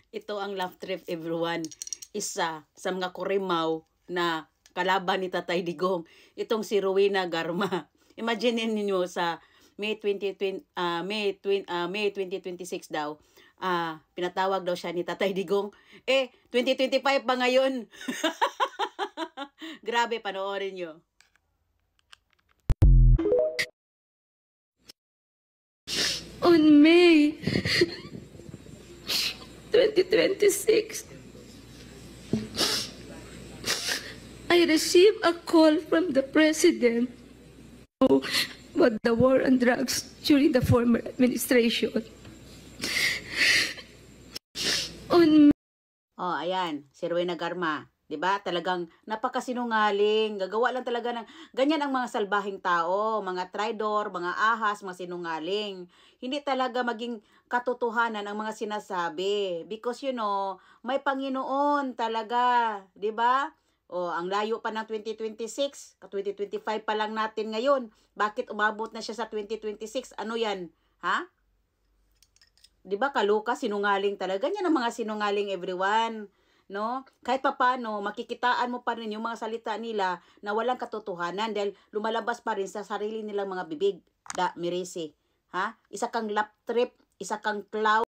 Ito ang laugh trip, everyone. Isa sa mga kurimaw na kalaban ni Tatay Digong. Itong si Rowena Garma. Imagine niyo sa May 2026 daw. Pinatawag daw siya ni Tatay Digong. 2025 pa ngayon. Grabe, panoorin nyo. On May 2026, I received a call from the President about the war on drugs during the former administration. Ayan, si Rowena Garma. 'Di ba? Talagang napakasinungaling. Gagawa lang talaga ng ganyan ang mga salbahing tao, mga traidor, mga ahas, mga sinungaling. Hindi talaga maging katotohanan ang mga sinasabi because may Panginoon talaga, 'di ba? Ang layo pa ng 2026, 2025 pa lang natin ngayon. Bakit umabot na siya sa 2026? Ano 'yan? Ha? 'Di ba kaloka, sinungaling talaga. Ganyan ang mga sinungaling, everyone. No? Kahit papaano, makikitaan mo pa rin yung mga salita nila na walang katotohanan dahil lumalabas pa rin sa sarili nilang mga bibig. Mirisi. Ha? Isa kang lap trip, isa kang clown.